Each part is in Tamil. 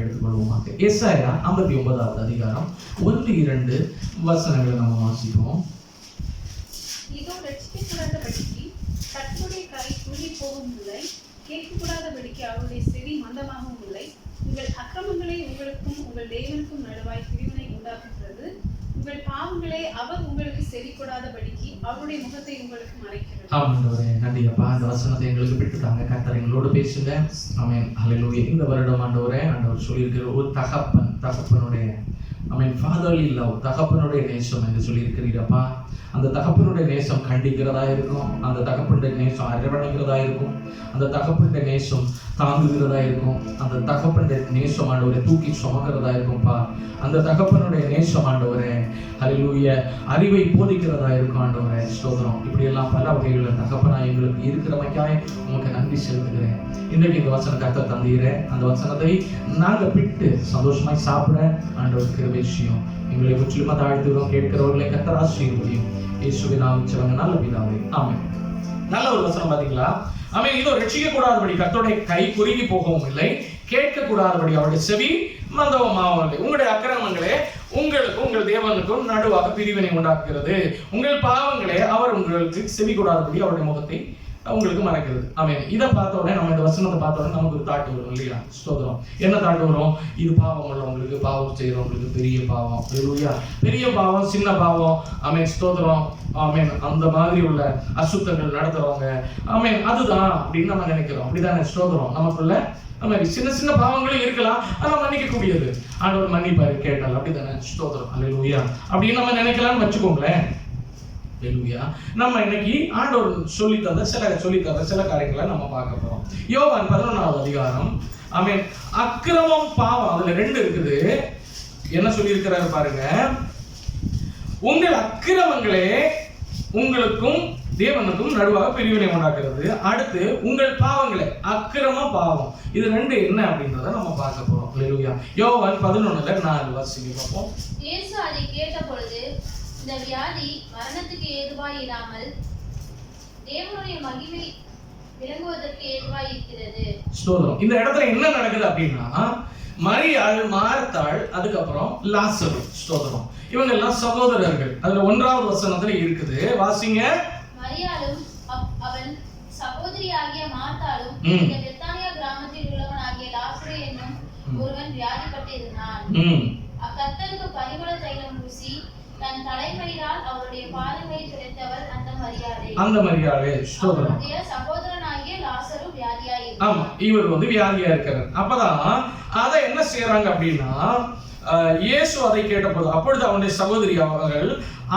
எடுத்துக்கொள்வோமாக. ஏசாயா 59வது அதிகாரம் 1-2 வசனங்களை நம்ம வாசிப்போம். இதோ ரட்சிக்கப்படாதபடிக்கு கர்த்தருடைய கை குறுகி போகவும் இல்லை, கேட்கக்கூடாதபடிக்கு அவருடைய செவி மந்தமாகவும் இல்லை. உங்கள் அக்கிரமங்களே உங்களுக்கும் உங்கள் தேவனுக்கும் நடுவாய் பிரிவினை உண்டாக்குகிறது. உங்கள் பாவங்களே அவர் உங்களுக்கு செவி கொடாதபடிக்கு அவருடைய முகத்தை உங்களுக்கு மறைக்கிறது. ஆண்டவரே நன்றி அப்பா, அந்த வசனத்தை எங்களுக்கு விட்டுட்டாங்க. கர்த்தர் எங்களோடு பேசுங்க. ஆமென், ஹல்லேலூயா. இந்த வருடம் ஆண்டவரே, ஆண்டவர் சொல்லியிருக்கிற ஒரு தகப்பனுடைய ஃபாதர்லி லவ், தகப்பனுடைய நேசம் என்று சொல்லியிருக்கிறீரப்பா. அந்த தகப்பனுடைய நேசம் கண்டிக்கிறதா இருக்கும், அந்த தகப்பனுடைய நேசம் அரவணைக்கிறதா இருக்கும், அந்த தகப்பனுடைய நேசம் தாங்குகிறதா இருக்கும், அந்த தகப்பனுடைய நேசம் ஆண்டவரை தூக்கி சுமக்கிறதா இருக்கும்பா. அந்த தகப்பனுடைய நேசம் ஆண்டவரே ஹல்லேலூயா அறிவை போதிக்கிறதா இருக்கும் ஆண்டவரே. ஸ்தோத்திரம். இப்படியெல்லாம் பல வகைகளில் தகப்பனா எங்களுக்கு இருக்கிறமைக்காய் உங்களுக்கு நன்றி செலுத்துகிறேன். இன்றைக்கு இந்த வசனம் கர்த்தர் தந்தீரேன், அந்த வசனத்தை நாங்கள் பிட்டு சந்தோஷமாய் சாப்பிட ஆண்டவர் கிருபை செய்யும். எங்களை முற்றிலுமா தாழ்த்துகிறோம். கேட்கிறவர்களை கர்த்தர் ஆசீர்வதியும். இயேசுவின் நாமத்தில் நல்ல பிதாவே, ஆமென். நல்ல ஒரு வசனம் பாத்தீங்களா? ஆமென். இதோ ரட்சிக்க கூடாதபடி கர்த்தருடைய கை குறுகி போகவும் இல்லை, கேட்க கூடாதபடி அவருடைய செவி மந்தமாகவும் இல்லை. உங்களுடைய அக்கிரமங்களே உங்களுக்கும் உங்கள் தேவனுக்கும் நடுவாக பிரிவினை உண்டாக்குகிறது. உங்கள் பாவங்களே அவர் உங்களுக்கு செவி கூடாதபடி அவருடைய முகத்தை உங்களுக்கு மறைக்கிறது. ஆமென். இதை பார்த்த உடனே நம்ம இந்த வசனத்தை பார்த்த உடனே நமக்கு ஒரு தாட்டு வரும் இல்லையா? ஸ்தோத்திரம். என்ன தாட்டு வரும்? இது பாவம் உள்ளவங்களுக்கு, பாவம் செய்யறவங்களுக்கு பெரிய பாவம், ஹல்லேலூயா, பெரிய பாவம், சின்ன பாவம், ஆமென், ஸ்தோத்திரம், ஆமென், அந்த மாதிரி உள்ள அசுத்தங்கள் நடத்துறவங்க, ஆமென், அதுதான் அப்படின்னு நம்ம நினைக்கிறோம். அப்படிதானே? ஸ்தோத்திரம். நமக்குள்ள நம்ம சின்ன சின்ன பாவங்களும் இருக்கலாம், ஆனா மன்னிக்க கூடியது. ஆண்டவர் மன்னிப்பாரு கேட்டால், அப்படிதானே? ஸ்தோத்திரம், ஹல்லேலூயா, அப்படின்னு நம்ம நினைக்கலாம்னு வச்சுக்கோங்களேன். ஹல்லேலூயா. நம்ம இன்னைக்கு ஆண்டவர் சொல்லித்தர சில காரியங்களை நம்ம பார்க்க போறோம். யோவான் 11வது அதிகாரம், ஆமென், அக்கிரமம் பாவம், அதுல 2 இருக்குது. என்ன சொல்லி இருக்கிறாரு பாருங்க. உங்கள் அக்கிரமங்களே உங்களுக்கும் தேவனுக்கும் நடுவாக பிரிவினை உண்டாக்குறது. அடுத்து உங்கள் பாவங்களே, அக்கிரம பாவம், இது 2 என்ன அப்படின்றத நம்ம பார்க்க போறோம். ஹல்லேலூயா. யோவான் 11:4 வாசிங்க பார்ப்போம். இயேசு அதை கேட்ட பொழுது, இந்த வியாதி மரணத்துக்கு ஏதுவாய் இராமல் தேவனுடைய மகிமை விளங்குவதற்கு ஏதுவாய் இருக்கிறது. ஸ்தோத்திரம். இந்த இடத்துல என்ன நடக்குது அப்படின்னா, மரியாள், மார்த்தாள், அதுக்கப்புறம் லாசரு, ஸ்தோத்திரம், இவங்க எல்லாம் சகோதரர்கள். அதுல 1வது வசனத்துல இருக்குது, வாசிங்க. மரியாளும் அவன் சகோதரியாகிய மார்த்தாளும் இந்த பெத்தானியா கிராமத்தில் உள்ளவனாகிய லாசரு என்னும் ஒருவன் வியாதிப்பட்டு இருந்தான். அக்கர்த்தருக்கு பரிமள தைலம் பூசி தன் தலைமையினால் அவருடைய பாதங்களை துடைத்தவர் அந்த மரியாளே. ஸ்தோத்திரம். சகோதரனாகிய லாசரு வியாதியாய் இருந்தார். ஆமா, இவர் வியாதியா இருக்கிறார். அப்பதான் அதை என்ன செய்யறாங்க அப்படின்னா, இயேசு அதை கேட்டபோது, அப்பொழுது அவனுடைய சகோதரி அவர்கள்,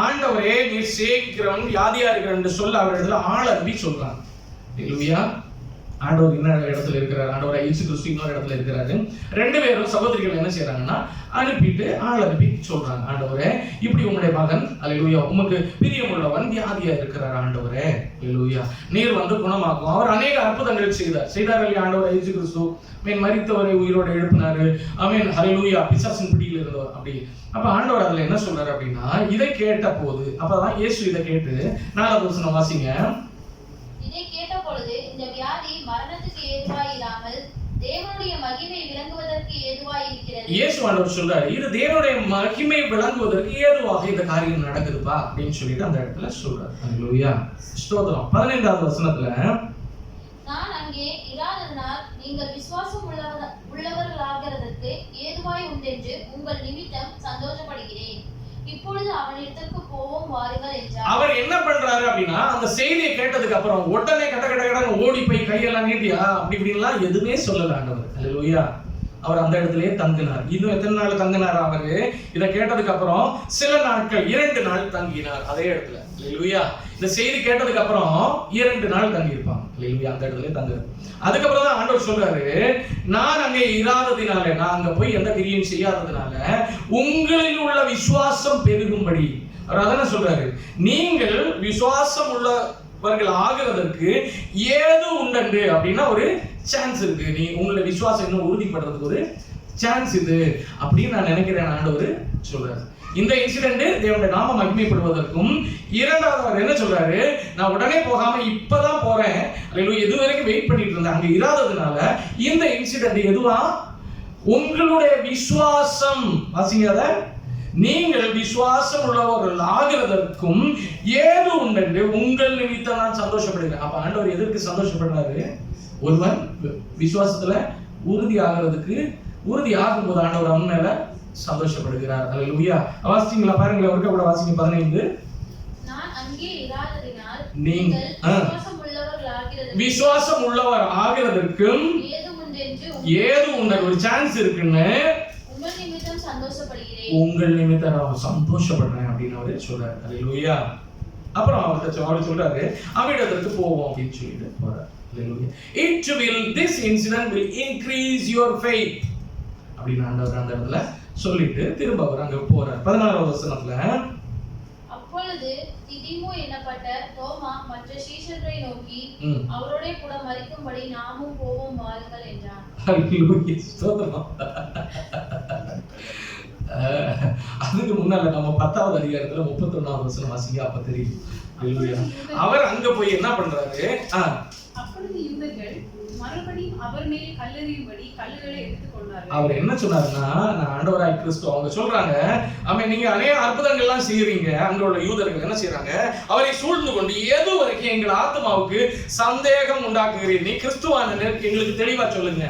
ஆண்டவரே நீர் சேவிக்கிறவன் வியாதியா இருக்கிறான் என்று சொல்ல அவரிடத்துல ஆள் அனுப்பி சொல்றாங்க. ஹல்லேலூயா. ஆண்டவர் இன்னொரு இடத்துல இருக்கிறார், ஆண்டவர் இயேசு கிறிஸ்து இன்னொரு இடத்துல இருக்கிறாரு. 2 பேரும் சகோதரிகள் என்ன செய்யறாங்கன்னா, அனுப்பிட்டு ஆள் அனுப்பி சொல்றாங்க, ஆண்டவரே இப்படி உங்களுடைய மகன், ஹல்லேலூயா, உமக்கு பிரியமுள்ளவன் வியாதியா இருக்கிறார் ஆண்டவரே, ஹல்லேலூயா, நீர் குணமாக்கும். அவர் அநேக அற்புதங்கள் செய்தார் இல்லையா ஆண்டவர் இயேசு கிறிஸ்து? மரித்தவரை உயிரோடு எழுப்பினாரு, ஆமென், ஹல்லேலூயா, பிசாசின் பிடியில் இருந்தவர். அப்படி அப்ப ஆண்டவர் அதுல என்ன சொல்றாரு அப்படின்னா, இதை கேட்ட போது, அப்பதான் இயேசு இதை கேட்டு 4வது வசனம் வாசிங்க. இதை கேட்ட பொழுது, இந்த வியாதி மரணத்துக்கு ஏதுவாய் இராமல் தேவனுடைய மகிமை விளங்குவதற்கு ஏதுவாய் இருக்கிறது. இயேசு ஆண்டவர் சொல்றாரு, இது தேவனுடைய மகிமை விளங்குவதற்கு ஏதுவாக இந்த காரியம் நடக்குதுப்பா அப்படின்னு சொல்லிட்டு அந்த இடத்துல சொல்றாரு. ஹல்லேலூயா. ஸ்தோத்திரம். 15வது வசனத்துல, நான் அங்கே இராததனால் நீங்கள் விசுவாசம் உள்ளவர்களாகிறதற்கு ஏதுவாய் உண்டென்று உங்கள் நிமித்தம் சந்தோஷப்படுகிறேன். இப்பொழுது அவனிடத்திற்கு போவோம் வாருங்கள் என்றார். அவர் என்ன பண்றாரு அப்படின்னா, அந்த செய்தியை கேட்டதுக்கு அப்புறம் உடனே கட ஓடி போய் கையெல்லாம் நீட்டியா அப்படி இப்படின்லாம் எதுவுமே சொல்லல ஆண்டவர். ஹல்லேலூயா. அவர் அந்த இடத்திலேயே தங்கினார். இன்னும் எத்தனை நாள் தங்கினார்? அவரு இதை கேட்டதுக்கு அப்புறம் சில நாட்கள், 2 நாள் தங்கினார் அதே இடத்துல. ஹல்லேலூயா. இந்த செய்தி கேட்டதுக்கு அப்புறம் 2 நாள் தங்கி இருப்பாங்க. ஹல்லேலூயா. அந்த இடத்துல தங்குறாரு. அதுக்கப்புறம் தான் ஆண்டவர் சொல்றாரு, நான் அங்கே இராததினால, நான் அங்க போய் எந்த கிரியும் செய்யாததுனால உங்களில் உள்ள விசுவாசம் பெருகும்படி. அவர் அதான சொல்றாரு, நீங்கள் விசுவாசம் உள்ளவர்கள் ஆகிறதற்கு ஏதோ உண்டு அப்படின்னா ஒரு சான்ஸ் இருக்கு. நீ உங்களுடைய விசுவாசம் இன்னும் உறுதிப்படுறதுக்கு ஒரு சான்ஸ் இது அப்படின்னு நான் நினைக்கிறேன் ஆண்டவர் சொல்றாரு. இந்த இன்சிடென்ட் தேவனுடைய நாம மகிமைப்படுவதற்கும், 2வது அவர் என்ன சொல்றாரு, நான் உடனே போகாம இப்பதான் போறேன், இது வரைக்கும் வெயிட் பண்ணிட்டு இருந்தேன், அங்க இராததுனால இந்த இன்சிடென்ட் எதுவா உங்களுடைய விசுவாசம், வாசிங்க, நீங்கள் விசுவாசம் உள்ளவர்கள் ஆகிறதற்கும் ஏது உண்டு, உங்கள் நிமித்தம் நான் சந்தோஷப்படுகிறேன். அப்ப ஆண்டவர் எதற்கு சந்தோஷப்படுறாரு? ஒருவன் விசுவாசத்துல உறுதி ஆகிறதுக்கு, உறுதி ஆகும் போது ஆண்டவர் அவன் மேல சந்தோஷப்படுகிறார். அல்லேலூயா. வாசிங்களா? பாருங்களேன், ஒருக்க கூட வாசிங்க. 15. நான் அங்கே இராததினால் நீங்கள் விசுவாசம் உள்ளவர் ஆகிறதற்கும் ஏது உண்டு, ஒரு சான்ஸ் இருக்குன்னு உங்கள் நிமித்தம் சந்தோஷப்படுகிறேன், உங்கள் நிமித்தம் நான் சந்தோஷப்படுறேன் அப்படின்னு அவரு சொல்றாரு. அல்லேலூயா. அப்புறம் அவர் சொல்றாரு, அவரிடத்திற்கு போவோம் அப்படின்னு சொல்லிட்டு போறாரு. அல்லேலூயா. This incident will increase your faith அப்படின்னு ஆண்டவர் அந்த இடத்துல சொல்லிட்டு திரும்ப அவர் அங்க போறார். 16வது வசனத்துல, அப்பொழுது திதிமு என்னப்பட்ட தோமா மற்ற சீஷர்களை நோக்கி, அவரோட கூட மரிக்கும்படி நாமும் போவோம் வாருங்கள் என்றான். அல்லேலூயா. ஸ்தோத்திரம். அதுக்கு முன்னால நம்ம 10வது அதிகாரத்துல 31வது வசனம் வாசிங்க, அப்ப தெரியும். அல்லேலூயா. அவர் அங்க போய் என்ன பண்றாரு? அப்பொழுது யூதர்கள் மறுபடியும் அவர் மேல் கல்லெறியும்படி கல்லுகளை எடுத்துக்கொண்டார்கள். அவர் என்ன சொன்னாருன்னா, நான் ஆண்டவராய் கிறிஸ்து, அவங்க சொல்றாங்க, நீங்க அநேக அற்புதங்கள் எல்லாம் செய்யறீங்க. அங்க உள்ள யூதர்கள் என்ன செய்யறாங்க? அவரை சூழ்ந்து கொண்டு எது வரைக்கும் எங்கள் ஆத்மாவுக்கு சந்தேகம் உண்டாக்குகிறீர், நீ கிறிஸ்துவான எங்களுக்கு தெளிவா சொல்லுங்க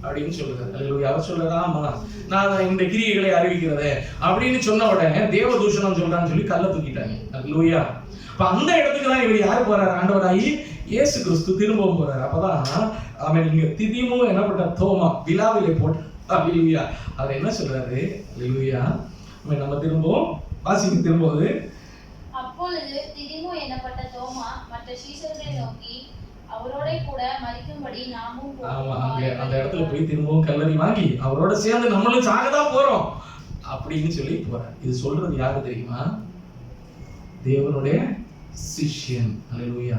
அப்படின்னு சொல்லுறாரு. அல்லேலூயா. அவர் சொல்றாரு, ஆமா நான் இந்த கிரியைகளை அறிவிக்கிறதே அப்படின்னு சொன்ன உடனே தேவதூஷணம் சொல்றான்னு சொல்லி கல்ல தூக்கிட்டாங்க. அல்லேலூயா. அப்ப அந்த இடத்துக்கு தான் இவர் யார் போறாரு? ஆண்டவராயி இயேசு கிறிஸ்து திரும்பவும் போறாரு. அப்பதான் இங்க திதிமு என்னப்பட்ட தோமா விழாவிலே போட்டு, அல்லேலூயா, அவர் என்ன சொல்றாரு? அல்லேலூயா. நம்ம திரும்பவும் வாசிக்கு திரும்போது, அப்பொழுது திதிமு என்னப்பட்ட தோமா மற்ற சீஷர்களை நோக்கி, அவரோட கூட மரிக்கும்படி நாமும் போவோம். அந்த இடத்துல போய் திரும்பவும் கல்லறி வாங்கி அவரோட சேர்ந்து நம்மளும் சாகதான் போறோம் அப்படின்னு சொல்லி போறாரு. இது சொல்றது யாரு தெரியுமா? தேவனுடைய சிஷ்யன். அல்லேலூயா.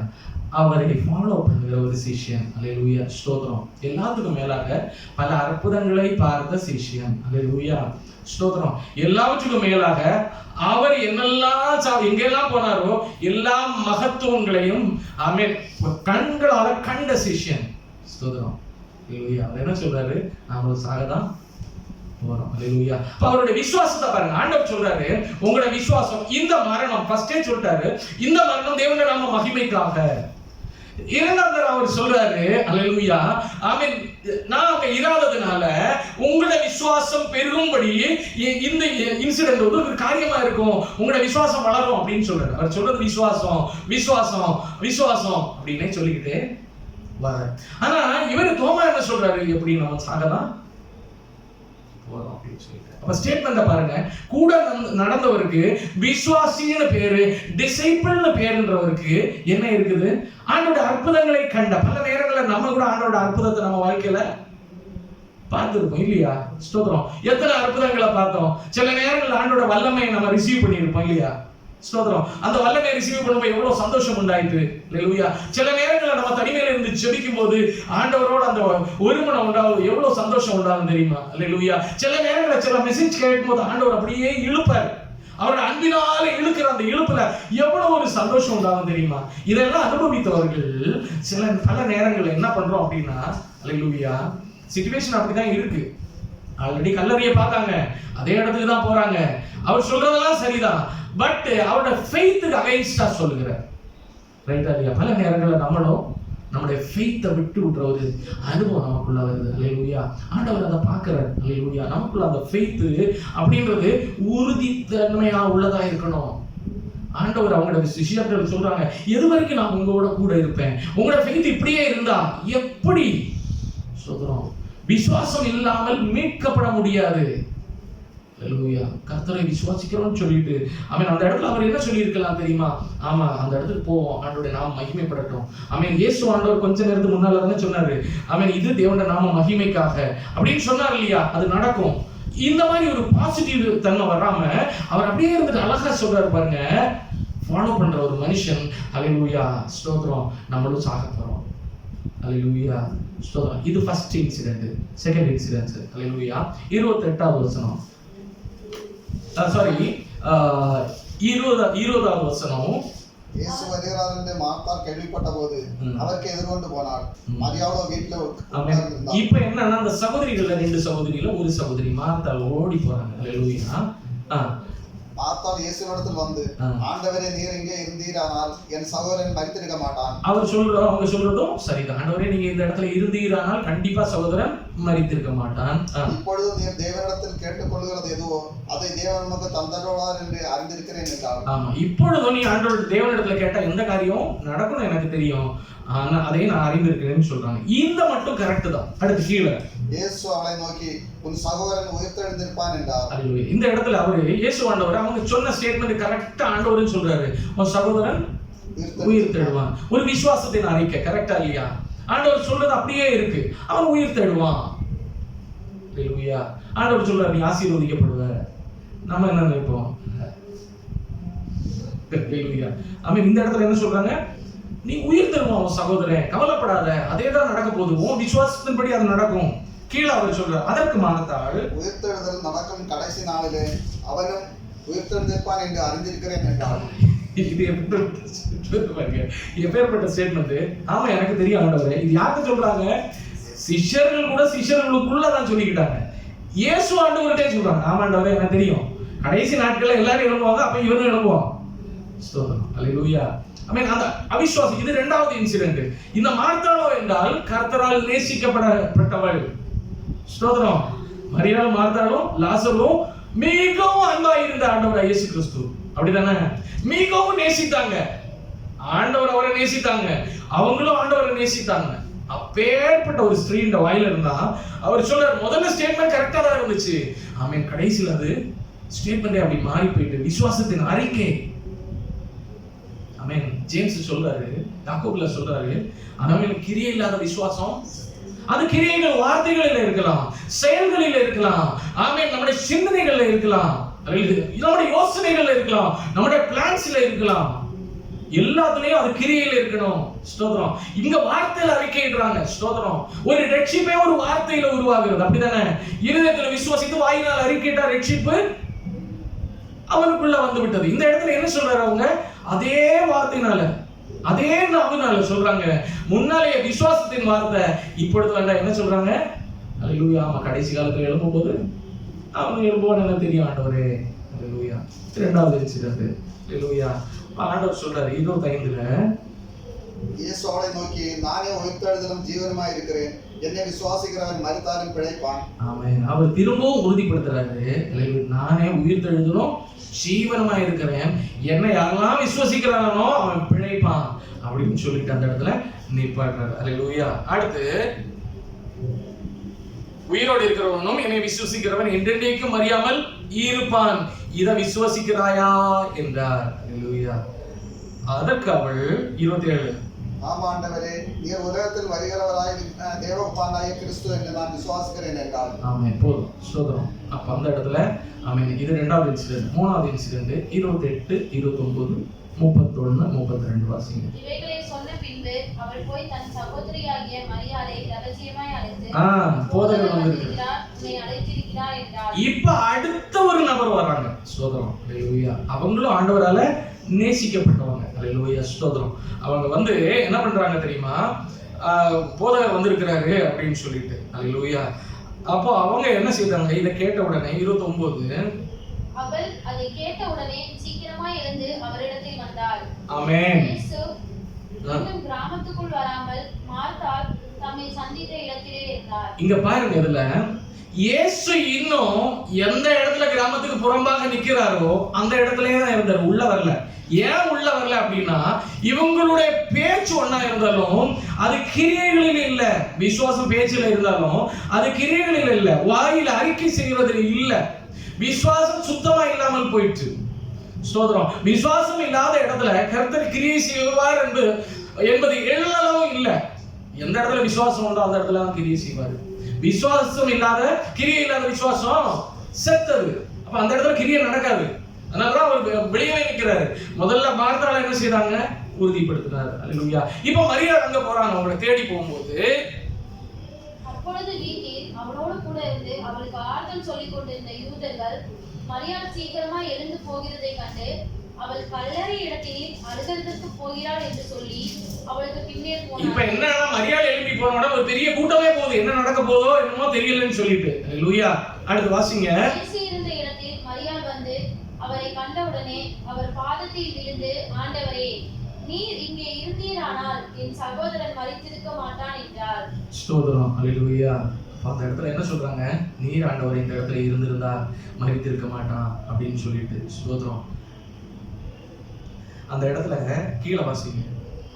அவரை ஃபாலோ பண்ணுகிற ஒரு சிஷ்யன். அல்லேலூயா. ஸ்தோத்திரம். எல்லாத்துக்கும் மேலாக பல அற்புதங்களை பார்த்த சிஷ்யன். அல்லேலூயா. ஸ்தோத்திரம். எல்லாவற்றுக்கும் மேலாக அவர் என்னெல்லாம் எங்கெல்லாம் போனாரோ எல்லா மகத்துவங்களையும் கண்களால கண்ட சிஷ்யன். ஸ்தோத்திரம். அல்லேலூயா. அவர் என்ன சொல்றாரு? நாம சாகதான் போறோம். அல்லேலூயா. அவருடைய விசுவாசத்தை பாருங்க. ஆண்டவர் சொல்றாரு, உங்களுடைய விசுவாசம், இந்த மரணம் ஃபர்ஸ்டே சொல்லிட்டாரு, இந்த மரணம் தேவனுடைய நாம மகிமைக்காக. இரண்டாவது அவர் சொல்றாரு, அல்லேலூயா, நான் அங்க இராததுனால உங்களுடைய விசுவாசம் பெருகும்படி இந்த இன்சிடென்ட் ஒரு காரியமா இருக்கும், உங்களுடைய விசுவாசம் வளரும் அப்படின்னு சொல்றாரு. அவர் சொல்றது விசுவாசம் விசுவாசம் விசுவாசம் அப்படின்னே சொல்லிக்கிட்டே வர. ஆனா இவரு தோமா என்ன சொல்றாரு? எப்படி நம்ம சாகலாம் போறோம் அப்படின்னு சொல்லிட்டு. அப்ப ஸ்டேட்மெண்ட பாருங்க. கூட நடந்தவருக்கு விசுவாசின்னு பேரு, டிசைபிள்னு பேருன்றவருக்கு என்ன இருக்குது? ஆண்டோட அற்புதங்களை கண்ட. பல நேரங்களில் நம்ம கூட ஆண்டோட அற்புதத்தை நம்ம வாழ்க்கையில பார்த்திருப்போம் இல்லையா? ஸ்தோத்திரம். எத்தனை அற்புதங்களை பார்த்தோம். சில நேரங்களில் ஆண்டோட வல்லமையை நம்ம ரிசீவ் பண்ணியிருப்போம் இல்லையா? ஸ்தோத்திரம். அந்த வல்லமையை ரிசீவ் பண்ணும்போது எவ்வளவு சந்தோஷம் உண்டாயிட்டு. அல்லேலூயா. சில நேரங்களில் நம்ம தனிமையில இருந்து ஜெபிக்கும் போது ஆண்டவரோட அந்த ஒருமனம் உண்டாகும், எவ்வளவு சந்தோஷம் உண்டாகும் தெரியுமா? அல்லேலூயா. சில நேரங்களில் சில மெசேஜ் கேட்கும் போது ஆண்டவர் அப்படியே இழுப்பார். அவரோட அன்பினால இழுக்கிற அந்த இழுப்புல எவ்வளவு ஒரு சந்தோஷம் உண்டாகும் தெரியுமா? இதெல்லாம் அனுபவித்தவர்கள் பல நேரங்கள்ல என்ன பண்றோம் அப்படின்னா, அல்லேலூயா, சிச்சுவேஷன் அப்படிதான் இருக்கு. ஆல்ரெடி கல்லறையை பார்த்தாங்க, அதே இடத்துக்கு தான் போறாங்க. அவர் சொல்றதெல்லாம் சரிதான், பட் அவரோட ஃபெய்த்துக்கு அகைன்ஸ்டா சொல்லுகிறார். ரைட்டா இல்லையா? பல நேரங்களில் நம்மளும் நம்முடைய ஃபெய்த்தை விட்டு விடுற ஒரு அனுபவம் நமக்குள்ள வருது. அல்லேலூயா. ஆண்டவர் அதை பார்க்கிறார். அல்லேலூயா. நமக்குள்ள அந்த ஃபெய்த்து அப்படின்றது உறுதித்தன்மையா உள்ளதா இருக்கணும். ஆண்டவர் அவங்களோட சிஷ்யர்கள் சொல்றாங்க, எது வரைக்கும் நான் உங்களோட கூட இருப்பேன், உங்களோட ஃபெய்த் இப்படியே இருந்தா எப்படி சொல்றோம்? விசுவாசம் இல்லாமல் மீட்கப்பட முடியாது. அல்லேலூயா. கர்த்தரை விசுவாசிக்கிறோம்னு சொல்லிட்டு அந்த இடத்துல அவர் என்ன சொல்லி இருக்கலாம் தெரியுமா? ஆமா, அந்த இடத்துக்கு போவோம், ஆண்டோட நாம மகிமைப்படட்டும். இயேசு ஆண்டவர் கொஞ்ச நேரத்துக்கு முன்னால தானே சொன்னாரு, இது தேவனுடைய நாம மகிமைக்காக அப்படின்னு சொன்னார் இல்லையா? அது நடக்கும். இந்த மாதிரி ஒரு பாசிட்டிவ் தன்மை வராம அவர் அப்படியே இருந்துட்டு அழகா சொல்றாரு பாருங்க. ஃபாலோ பண்ற ஒரு மனுஷன், அல்லேலூயா, ஸ்தோத்திரம், நம்மளும் சாக போறோம். அல்லேலூயா, ஸ்தோத்திரம். இது ஃபர்ஸ்ட் இன்சிடென்ட். செகண்ட் இன்சிடென்ட், அல்லேலூயா, 28வது வசனம். சாரி, 20வது வசனம் இயேசு வருகிறார் என்று மார்த்தாள் கேள்விப்பட்ட போது அவருக்கு எதிர்கொண்டு போனாள். மரியாளோ வீட்டுல உட்கார்ந்திருந்தாள். இப்ப என்னன்னா அந்த சகோதரிகள்ல 2 சகோதரியில ஒரு சகோதரி மார்த்தாள் ஓடி போறாங்க. அல்லேலூயா. மார்த்தாள் இயேசுவினிடத்தில் வந்து, ஆண்டவரே, நீர் இங்கே இருந்தீரானால் என் சகோதரன் மரித்திருக்க மாட்டான். அவங்க சொல்றதும் சரிதான். ஆண்டவரே, நீங்க இந்த இடத்துல இருந்தீரானால் கண்டிப்பா சகோதரன் மரித்திருக்க மாட்டான். இப்பொழுது நீர் தேவனிடத்தில் கேட்டுக்கொள்கிறது எதுவோ அதை தேவன் நமக்கு தந்தருளார் என்று அறிந்திருக்கிறேன் என்றாள். ஆமா, இப்பொழுதும் நீ ஆண்டவர் தேவனிடத்துல கேட்டா எந்த காரியம் நடக்கணும் எனக்கு தெரியும், ஆனா அதையும் நான் அறிந்திருக்கிறேன்னு சொல்றாங்க. இந்த மட்டும் கரெக்ட் தான். அடுத்து கீழே இயேசு அவளை நோக்கி, உன் சகோதரன் உயிர்த்தெழுந்திருப்பான் என்றார். இந்த இடத்துல அவரு இயேசு ஆண்டவர் அவங்க சொன்ன ஸ்டேட்மெண்ட் கரெக்டா ஆண்டவர்னு சொல்றாரு. உன் சகோதரன் உயிர்த்தெழுவான். ஒரு விசுவாசத்தின் அறிக்கை கரெக்டா இல்லையா? ஆண்டவர் சொல்றது அப்படியே இருக்கு. அவன் உயிர்த்தெழுவான். அல்லேலூயா. ஆண்டவர் சொல்றாரு, நீ ஆசீர்வதிக்கப்படுவ. நம்ம என்ன நினைப்போம்? அல்லேலூயா. ஆமென். இந்த இடத்துல என்ன சொல்றாங்க? நீ உயிர்த்தெழுவான் உன் சகோதரன், கவலைப்படாத, அதேதான் நடக்க போகுது, உன் விசுவாசத்தின்படி அது நடக்கும். கீழே அவர் சொல்றார், அதற்கு மார்த்தாள், உயிர்த்தெழுதல் நடக்கும் கடைசி நாளிலே அவனும் உயிர்த்தெழுந்திருப்பான் என்று அறிந்திருக்கிறேன் என்றார். இது எப்பேற்பட்ட ஸ்டேட்மெண்ட். ஆமா, எனக்கு தெரியும் ஆண்டவரே. இது யாருக்கு சொல்றாங்க? சிஷ்யர்கள் கூட சிஷ்யர்களுக்குள்ளதான் சொல்லிக்கிட்டாங்க. இயேசு ஆண்டவர்கிட்டே சொல்றாங்க, ஆமா ஆண்டவரே, எனக்கு தெரியும், கடைசி நாட்கள்ல எல்லாரும் எழுப்புவாங்க, அப்ப இவனும் எழுப்புவான். ஸ்தோத்திரம். அல்லேலூயா. ஆமென். அந்த அவிசுவாசம் இது 2வது இன்சிடென்ட். இந்த மார்த்தாளோ என்றால் கர்த்தரால் நேசிக்கப்படப்பட்டவள். ஸ்தோத்திரம். மரியாள், மார்த்தாளும் லாசரும் மிகவும் அன்பா இருந்த ஆண்டவர் இயேசு கிறிஸ்து. அப்படிதானே? மிகவும் நேசித்தாங்க. ஆண்டவர் அவரை நேசித்தாங்க, அவங்களும் ஆண்டவரை நேசித்தாங்க. அப்பேற்பட்ட ஒரு ஸ்திரீ இந்த வாயில இருந்தா அவர் சொல்றார், முதல்ல ஸ்டேட்மெண்ட் கரெக்டா தான் இருந்துச்சு. ஆமென். கடைசியில் அது ஸ்டேட்மெண்டே அப்படி மாறி போயிட்டு விசுவாசத்தின் அறிக்கை. ஆமென். ஜேம்ஸ் சொல்றாரு, யாக்கோபுல சொல்றாரு, அவங்களுக்கு கிரியை இல்லாத விசுவாசம், அது கிரியைகள் வார்த்தைகளில் இருக்கலாம், செயல்களில் இருக்கலாம், ஆமென், நம்முடைய சிந்தனைகள்ல இருக்கலாம், நம்முடைய யோசனைகள்ல இருக்கலாம், நம்முடைய பிளான்ஸ்ல இருக்கலாம், எல்லாத்துலயும் அது கிரியையில இருக்கணும். ஸ்தோத்திரம். இங்க வார்த்தையில அறிக்கையிடுறாங்க. ஸ்தோத்திரம். ஒரு ரட்சிப்பே ஒரு வார்த்தையில உருவாகிறது. அப்படிதானே? இருதயத்துல விசுவாசித்து வாயினால் அறிக்கையிட்ட ரட்சிப்பு அவனுக்குள்ள வந்து விட்டது. இந்த இடத்துல என்ன சொல்றாரு அவங்க? அதே வார்த்தையினால, அதே நாவினால சொல்றாங்க. முன்னாலேயே விசுவாசத்தின் வார்த்தை, இப்பொழுது வேண்டாம் என்ன சொல்றாங்க? அல்லேலூயா. ஆமா, கடைசி காலத்துல எழுப்பும் போது அவன் எழுப்புவான், எனக்கு தெரியும் ஆண்டவரே. அல்லேலூயா. 2வது இன்சிடென்ட். அல்லேலூயா. ஆண்டவர் சொல்றாரு 25ல, இயேசு அவளை நோக்கி, நானே உயிர்த்தெழுதலும் ஜீவனுமாய் இருக்கிறேன், என்னை விசுவாசிக்கிறவன் மரித்தாலும் பிழைப்பான். ஆமென். அவர் திரும்பவும் உறுதிப்படுத்துறாரு, நானே உயிர்த்தெழுதலும் ஜீவனுமாய் இருக்கிறேன், என்னை யாரெல்லாம் விசுவாசிக்கிறானோ அவன் பிழைப்பான் அப்படின்னு சொல்லிட்டு அந்த இடத்துல நிப்பாட்டுறாரு. அல்லேலூயா. அடுத்து, உயிரோடு இருக்கிறவனும் என்னை விசுவாசிக்கிறவன் என்றென்றைக்கும் அறியாமல் இருப்பான், இதை விசுவாசிக்கிறாயா என்றார். அல்லேலூயா. அதற்கு அவள் 27, ஆமா ஆண்டவரே, நீர் உலகத்தில் வருகிறவராய் தேவகுமாரனாகிய கிறிஸ்து என்று நான் விசுவாசிக்கிறேன் என்றார். ஆமென். போதும். ஸ்தோத்திரம். அப்ப அந்த இடத்துல ஆமென். இது 2வது இன்சிடென்ட். 3வது இன்சிடென்ட் 28, 29, 31, 32 வாசிங்க. இவைகளை சொன்ன பின்பு அவள் போய் தன் சகோதரியாகிய மரியாளை ரகசியமாய் அழைத்து, போதகர் வந்திருக்கிறார், உன்னை அழைத்திருக்கிறார் என்றார். இப்ப அடுத்த ஒரு நபர் வராங்க. ஸ்தோத்திரம். அல்லேலூயா. அவங்களும் ஆண்டவரால நேசிக்கப்பட்டவங்க. அல்லேலூயா. ஸ்தோத்திரம். அவங்க வந்து என்ன பண்றாங்க தெரியுமா? போதகர் வந்திருக்கிறாரு அப்படின்னு சொல்லிட்டு. அல்லேலூயா. அப்போ அவங்க என்ன செய்தாங்க? இதை கேட்ட உடனே 29, அவள் அதை கேட்ட உடனே சீக்கிரமாய் எழுந்து அவரிடத்தில் வந்தாள். ஆமென். இயேசு இன்னும் கிராமத்துக்குள் வராமல் மார்த்தாள் தம்மை சந்தித்த இடத்திலே இருந்தார். இங்க பாருங்க, இதுல இயேசு இன்னும் எந்த இடத்துல கிராமத்துக்கு புறம்பாக நிக்கிறாரோ அந்த இடத்துலயே தான் இருந்தார், உள்ள வரல. ஏன் உள்ள வரல அப்படின்னா, இவங்களுடைய பேச்சு ஒண்ணா இருந்தாலும் அது கிரியைகளில் இல்ல. விசுவாசம் பேச்சுல இருந்தாலும் அது கிரியைகளில் இல்ல, வாயில அறிக்கை செய்வதில் இல்ல. விசுவாசம் சுத்தமா இல்லாமல் போயிட்டு. ஸ்தோத்திரம். விசுவாசம் இல்லாத இடத்துல கர்த்தர் கிரியை செய்வார் என்பது எல்லளவும் இல்ல. எந்த இடத்துல விசுவாசம் உண்டோ அந்த இடத்துல கிரியை செய்வார். விசுவாசம் இல்லாத, கிரியை இல்லாத விசுவாசம் செத்தது. அப்ப அந்த இடத்துல கிரியை நடக்காது. அதனாலதான் அவர் வெளியே நிற்கிறாரு. முதல்ல மார்த்தாள் என்ன செய்தாங்க? உறுதிப்படுத்தினார். அல்லேலூயா. இப்ப மரியாள் அங்க போறாங்க. அவங்களை தேடி போகும்போது, அப்பொழுது வீட்டில் அவளோடு கூட இருந்து அவளுக்கு ஆறுதல் சொல்லிக் கொண்டிருந்த யூதர்கள் மரியாள் சீக்கிரமா எழுந்து போகிறதை கண்டு அவள் கல்லறை இடத்தில் அழுகிறதற்கு போகிறாள் என்று சொல்லி அவளுக்கு பின்னே இப்ப போனாள். என்னன்னா மரியாதை எழுப்பி போன உடனே ஒரு பெரிய கூட்டமே போகுது, என்ன நடக்க போதோ என்னமோ தெரியலன்னு சொல்லிட்டு. லூயா. அடுத்து வாசிங்க. இயேசு இருந்த இடத்தில் மரியாள் வந்து அவரை கண்டவுடனே அவர் பாதத்தில் விழுந்து, ஆண்டவரே, நீர் இங்கே இருந்தீரானால் என் சகோதரன் மரித்திருக்க மாட்டான் என்றார். ஸ்தோத்திரம். அல்லேலூயா. அந்த இடத்துல என்ன சொல்றாங்க? நீர் ஆண்டவர் இந்த இடத்துல இருந்திருந்தா மரித்திருக்க மாட்டான் அப்படின்னு சொல்லிட்டு. ஸ்தோத்திரம். அந்த இடத்துல கீழே வாசிங்க.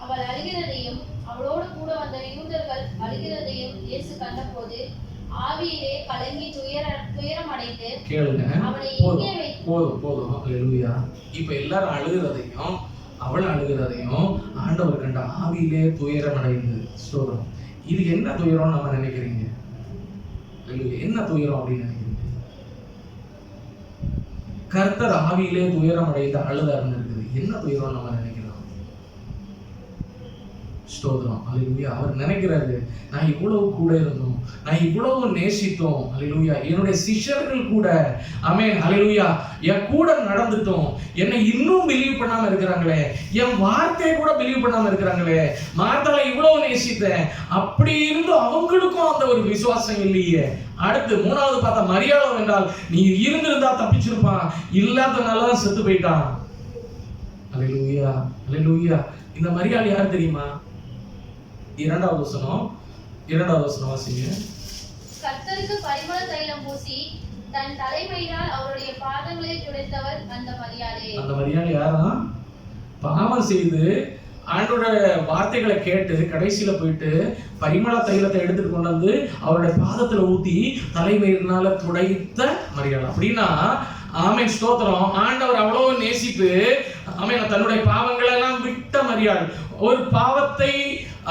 அவள் அழுகிறதையும் அவளோடு கூட வந்த யூதர்கள் அழுகிறதையும் இயேசு கண்டபோது ஆவியிலே கலங்கி துயரம் அடைந்து கேளுங்க. அவனை போதும் எங்கே வைத்து போதும். அல்லேலூயா. இப்ப எல்லாரும் அழுகிறதையும் அவள் அழுகிறதையும் ஆண்டவர் கண்ட ஆவியிலே துயரம் அடைந்து. ஸ்தோத்திரம். இது என்ன துயரம் நம்ம நினைக்கிறீங்க? என்ன துயரம் அப்படின்னு நினைக்கிறீங்க? கர்த்தர் ஆவியிலே துயரம் அடைந்த அழுதாருன்னு இருக்குது. என்ன துயரம் நம்ம நினைக்கிறோம்? ஸ்தோத்திரம். அல்லேலூயா. அவர் நினைக்கிறாரு, நான் இவ்வளவு கூட இருந்தோம், நான் இவ்வளவு நேசித்தோம். அல்லேலூயா. என்னுடைய சிஷ்யர்கள் கூட ஆமென் அல்லேலூயா என் கூட நடந்துட்டோம், என்னை இன்னும் பிலீவ் பண்ணாம இருக்கிறாங்களே, என் வார்த்தையை கூட பிலீவ் பண்ணாம இருக்கிறாங்களே, மார்த்தாளை இவ்வளவு நேசித்தேன், அப்படி இருந்தும் அவங்களுக்கும் அந்த ஒரு விசுவாசம் இல்லையே. அடுத்து மூணாவது பார்த்தா மரியாதை என்றால், நீ இருந்திருந்தா தப்பிச்சிருப்பான், இல்லாதனாலதான் செத்து போயிட்டான். அல்லேலூயா. அல்லேலூயா. இந்த மரியாதை யார் தெரியுமா? இரண்டாவது வசனம் வாசிங்க. கர்த்தருக்கு பரிமள தைலம் பூசி தன் தலைமையினால் அவருடைய பாதங்களை துடைத்தவர் அந்த மரியாதை. அந்த மரியாதை யாரா? பாவம் செய்து ஆண்டோட வார்த்தைகளை கேட்டு கடைசியில போயிட்டு பரிமள தைலத்தை எடுத்துட்டு கொண்டு வந்து அவருடைய பாதத்துல ஊத்தி தலைமையினால துடைத்த மரியாதை. அப்படின்னா ஆமென் ஸ்தோத்திரம். ஆண்டவர் அவ்வளவு நேசித்து ஆமென் தன்னுடைய பாவங்களை எல்லாம் விட்ட மரியாள், ஒரு பாவத்தை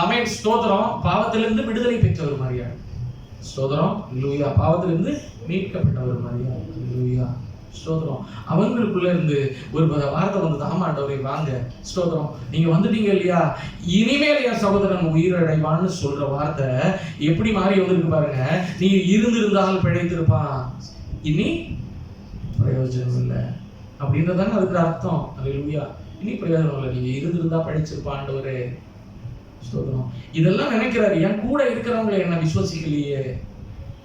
ஆமென் ஸ்தோத்திரம் பாவத்திலிருந்து விடுதலை பெற்ற ஒரு மரியாள். ஸ்தோத்திரம். லூயா. பாவத்திலிருந்து மீட்கப்பட்ட ஒரு மரியாள். லூயா. ஸ்தோத்திரம். அவங்களுக்குள்ள இருந்து ஒரு வார்த்தை வந்தது, ஆமா ஆண்டவரே வாங்க. ஸ்தோத்திரம். நீங்க வந்துட்டீங்க இல்லையா, இனிமேல் என் சகோதரன் உயிரடைவான்னு சொல்ற வார்த்தை எப்படி மாறி வந்திருக்கு பாருங்க. நீ இருந்திருந்தால் பிழைத்திருப்பான், இனி பிரயோஜனம் இல்லை அப்படின்றதாங்க அதுக்கு அர்த்தம். அல்லேலூயா. இனி பிரயோஜனம் இல்லை, நீங்க இருந்திருந்தா பழிச்சிருப்பா ஆண்டவரே. ஸ்தோத்திரம். இதெல்லாம் நினைக்கிறாரு, என் கூட இருக்கிறவங்களை என்ன விசுவாசிக்கலையே.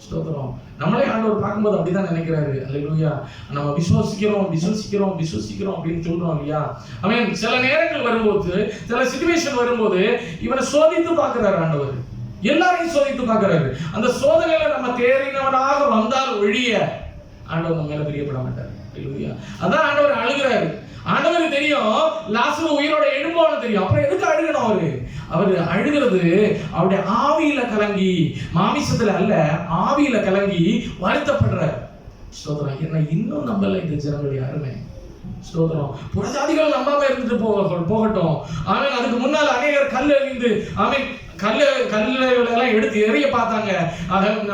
ஸ்தோத்திரம். நம்மளே ஆண்டவர் பார்க்கும்போது அப்படிதான் நினைக்கிறாரு. அல்லேலூயா. நம்ம விசுவாசிக்கிறோம் அப்படின்னு சொல்றோம் இல்லையா. அவன் சில நேரங்கள் வரும்போது, சில சிச்சுவேஷன் வரும்போது இவனை சோதித்து பார்க்கிறாரு ஆண்டவர். எல்லாரையும் சோதித்து பார்க்கிறாரு. அந்த சோதனையில நம்ம தேறினவனாக வந்தால் ஒழிய ஆண்டவர் நம்ம மேல பிரியப்பட மாட்டார். அல்லேலூயா. அதான் ஆண்டவர் அழுகிறாரு. ஆண்டவருக்கு தெரியும் லாசரு உயிரோட எழும்போன்னு தெரியும். அப்புறம் எதுக்கு அழுகணும்? அவரு அழுகிறது அவருடைய ஆவியில கலங்கி, மாமிசத்துல அல்ல ஆவியில கலங்கி வருத்தப்படுறார். ஸ்தோத்திரம். என்ன இன்னும் நம்பல இந்த ஜனங்கள் யாருமே. ஸ்தோத்திரம். புறஜாதிகள் நம்பாம இருந்துட்டு போகட்டும். ஆமென். அதுக்கு முன்னால அநேகர் கல் எறிந்து ஆமென் கல்லுகளெல்லாம் எடுத்து எரிய பார்த்தாங்க.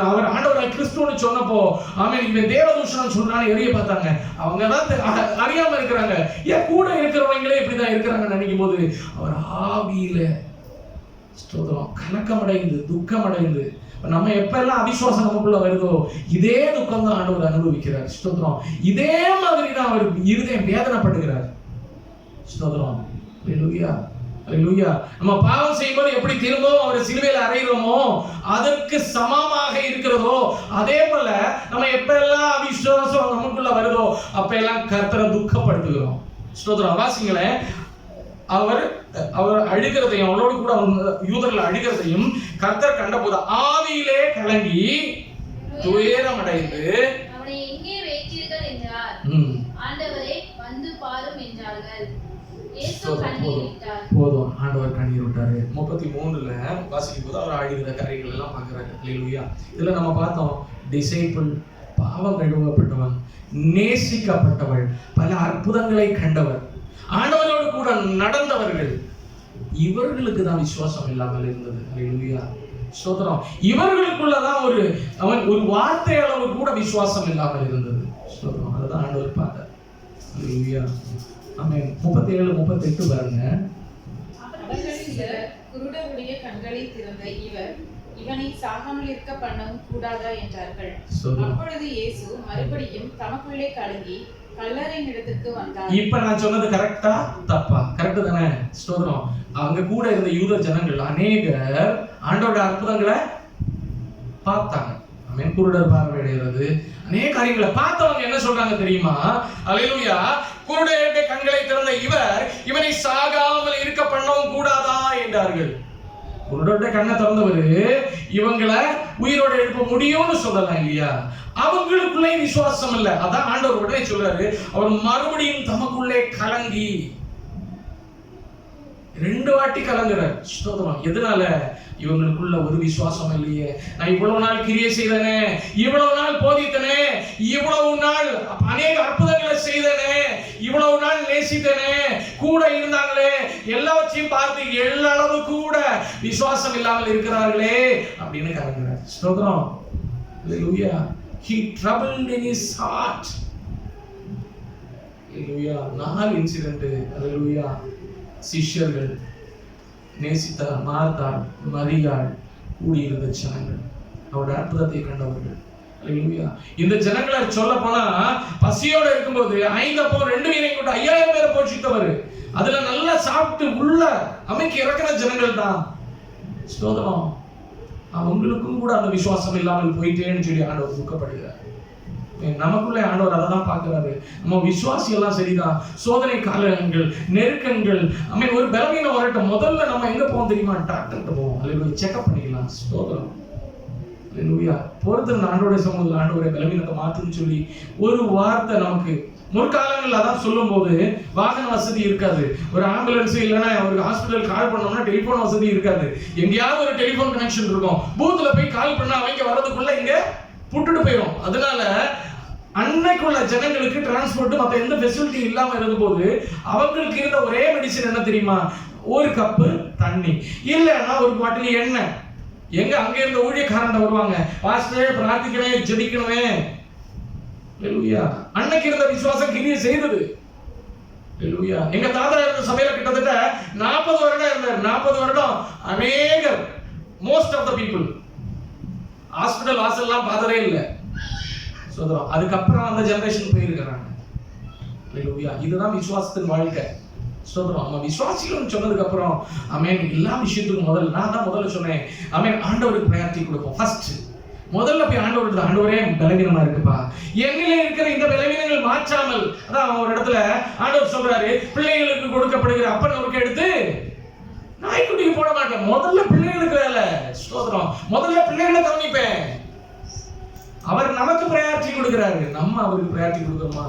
அவர் ஆண்டவரை கிறிஸ்துன்னு சொன்னப்போ ஆமென் இவன் தேவதூஷணம் சொல்றான்னு எரிய பார்த்தாங்க. அவங்க தான் அறியாம இருக்கிறாங்க. ஏன் கூட இருக்கிறவங்களே இப்படிதான் இருக்கிறாங்கன்னு நினைக்கும் போது அவர் ஆவியில ஸ்தோத்திரம் கலக்கமடைந்து துக்கமடைந்து, நம்ம எப்பெல்லாம் அவிசுவாசம் நமக்குள்ள வருதோ இதே துக்கம் தான் ஆண்டவர் அனுபவிக்கிறார். ஸ்தோத்திரம். இதே மாதிரி தான் அவர் இருதயம் வேதனைப்படுகிறார். ஸ்தோத்திரம். அல்லேலூயா. அல்லேலூயா. நம்ம பாவம் செய்யும்போது எப்படி திரும்பவும் அவரை சிலுவையில் அறைகிறோமோ அதற்கு சமமாக இருக்கிறதோ, அதே போல நம்ம எப்பெல்லாம் அவிசுவாசம் நமக்குள்ள வருதோ அப்ப எல்லாம் கர்த்தரை துக்கப்படுத்துகிறோம். ஸ்தோத்திரம். வாசிங்களேன். அவர் அழுகிறதையும் அவளோடு கூட யூதர்கள் அழுகிறதையும் கர்த்தர் கண்டபோது ஆவியிலே கலங்கி துயரம் அடைந்து அவனை எங்கே வைத்தீர்கள் என்றார். ஆண்டவரே வந்து பாரும் என்றார்கள். போதும். ஆண்டவர் கண்ணீர் விட்டாரு. 33ல வாசிக்கும் போது அவர் அழுகிற காரியங்கள் எல்லாம் பார்க்கிறாரு. அல்லேலூயா. இதுல நம்ம பார்த்தோம் டிசைபிள், பாவம் கழுவப்பட்டவன், நேசிக்கப்பட்டவள், பல அற்புதங்களை கண்டவர், ஆண்டவரோடு கூட நடந்தவர்கள், இவர்களுக்கு தான் விசுவாசம் இல்லாமல் இருந்தது. அல்லேலூயா. ஸ்தோத்திரம். இவர்களுக்குள்ளதான் ஒரு வார்த்தை அளவு கூட விசுவாசம் இல்லாமல் இருந்தது. ஸ்தோத்திரம். அதுதான் ஆண்டவர் பார்த்தார். அல்லேலூயா. ஆமென். 37 38 பாருங்க. அவர்களில் சிலர் குருடருடைய கண்களை திறந்த இவனை சாகாமல் இருக்க பண்ணவும் கூடாதா என்றார்கள். அப்பொழுது இயேசு மறுபடியும் மறுபடியும் தமக்குள்ளே கலங்கி கல்லறையின் இடத்துக்கு வந்தார். இப்ப நான் சொன்னது கரெக்டா தப்பா? கரெக்ட் தானே? ஸ்தோத்திரம். அங்க கூட இருந்த யூத ஜனங்கள் அநேகர் ஆண்டவருடைய அற்புதங்களை பார்த்தாங்க. ஆமென். குருடர் பார்வையடைகிறது, அநேக காரியங்களை பார்த்தவங்க என்ன சொல்றாங்க தெரியுமா? அல்லேலூயா. குருடருடைய கண்களை திறந்த இவனை சாகாமல் இருக்க பண்ணவும் கூடாதா என்றார்கள். குருடருடைய கண்ணை திறந்தவர் இவங்களை உயிரோட எழுப்ப முடியும்னு சொல்லலாம் இல்லையா? அவங்களுக்குள்ளே விசுவாசம் இல்ல. அதான் ஆண்டவர் உடனே சொல்றாரு, அவர் மறுபடியும் தமக்குள்ளே கலங்கி 2 வாட்டி கலங்குறார். ஸ்தோத்திரம். எதனால? இவங்களுக்குள்ள ஒரு விசுவாசம் இல்லையே. நான் இவ்வளவு நாள் கிரியை செய்தனே, இவ்வளவு நாள் போதித்தனே, இவ்வளவு நாள் அநேக அற்புதங்களை செய்தனே, இவ்வளவு நாள் நேசித்தனே, கூட இருந்தாங்களே, எல்லாவற்றையும் பார்த்து எல்லளவு கூட விசுவாசம் இல்லாமல் இருக்கிறார்களே அப்படின்னு கலங்குறார். ஸ்தோத்திரம். ஹalleluya. He troubled in his heart. ஹalleluya. 4 இன்சிடென்ட். ஹalleluya. சிஷ்யர்கள், நேசித்த மார்த்தாள், மரியாள், கூடியிருந்த ஜனங்கள், அவருடைய அற்புதத்தை கண்டவர்கள். ஹalleluya. இந்த ஜனங்களை சொல்ல போனா பசியோட இருக்கும்போது 5 அப்பம் 2 மீனை கொண்டு 5000 பேரை போஷித்தவர், அதுல நல்லா சாப்பிட்டு உள்ள அமைக்க இறக்கிற ஜனங்கள் தான். ஸ்தோத்திரம். அவங்களுக்கும் கூட அந்த விசுவாசம் இல்லாமல் போயிட்டேன்னு சொல்லி ஆண்டவர் துக்கப்படுகிறார். நமக்குள்ள ஆண்டவர் அதை தான் பார்க்கிறாரு. நம்ம விசுவாசி எல்லாம் சரிதான், சோதனை காலங்கள், நெருக்கங்கள், ஒரு பலவீனம் வரட்டும், முதல்ல நம்ம எங்க போவோம் தெரியுமா? டாக்டர்கிட்ட போவோம். அல்லேலூயா. செக்அப் பண்ணிக்கலாம். ஸ்தோத்திரம். அல்லேலூயா. பொறுத்து ஆண்டவருடைய சமூகத்தில் ஆண்டவருடைய பலவீனத்தை மாற்றுன்னு சொல்லி ஒரு வார்த்தை நமக்கு முற்காலங்கள் அதான் சொல்லும் போது வாகன வசதி இருக்காது, ஒரு ஆம்புலன்ஸ் இல்லைன்னா ஒரு ஹாஸ்பிட்டல் கால் பண்ணோம்னா டெலிபோன் வசதி இருக்காது, எங்கேயாவது ஒரு டெலிபோன் கனெக்ஷன் இருக்கும், பூத்துல போய் கால் பண்ணா அவங்க வரதுக்குள்ள இங்க புட்டுட்டு போயிடும். அதனால அன்னைக்குள்ள ஜனங்களுக்கு டிரான்ஸ்போர்ட் மற்ற எந்த ஃபெசிலிட்டி இல்லாம இருந்தபோது அவங்களுக்கு இருந்த ஒரே மெடிசின் என்ன தெரியுமா? ஒரு கப்பு தண்ணி, இல்லைன்னா ஒரு பாட்டில் எண்ணெய். எங்க அங்க இருந்த ஊழியக்காரன் வருவாங்க, பாஸ்டரே பிரார்த்திக்கவே ஜெபிக்கணுமே. ஹalleluya. அன்னைக்கு இருந்த விசுவாசம் கிரியை செய்தது. ஹalleluya. எங்க தாத்தா இருந்த சபையில கிட்டத்தட்ட 40 வருடம் இருந்தார். 40 வருடம் அநேகர், most of the people hospital வாசல்லாம் பார்த்ததே இல்லை. சோதரம். அதுக்கப்புறம் அந்த ஜெனரேஷன் போயிருக்கிறாங்க. ஹalleluya. இதுதான் விசுவாசத்தின் வாழ்க்கை. சோதரம். நம்ம விசுவாசிகள் சொன்னதுக்கு அப்புறம் ஆமென், எல்லா விஷயத்துக்கும் முதல்ல நான் தான் முதல்ல சொன்னேன், ஆமென், ஆண்டவருக்கு பிரையாரிட்டி கொடுப்போம். ஃபர்ஸ்ட் முதல்ல போய் ஆண்டவருக்கு, ஆண்டவரே பலவீனமா இருக்குப்பா, என்னிலே இருக்கிற இந்த பலவீனங்கள் மாற்றாமல், அதான் ஒரு இடத்துல ஆண்டவர் சொல்றாரு, பிள்ளைகளுக்கு கொடுக்கப்படுகிற அப்பன் அவருக்கு எடுத்து நாய்க்குட்டிக்கு போட மாட்டேன். முதல்ல பிள்ளைகளுக்கு வேலை. ஸ்தோத்திரம். முதல்ல பிள்ளைகளை கவனிப்பேன். அவர் நமக்கு பிரையாரிட்டி கொடுக்கிறாரு, நம்ம அவருக்கு பிரையாரிட்டி கொடுக்கணுமா?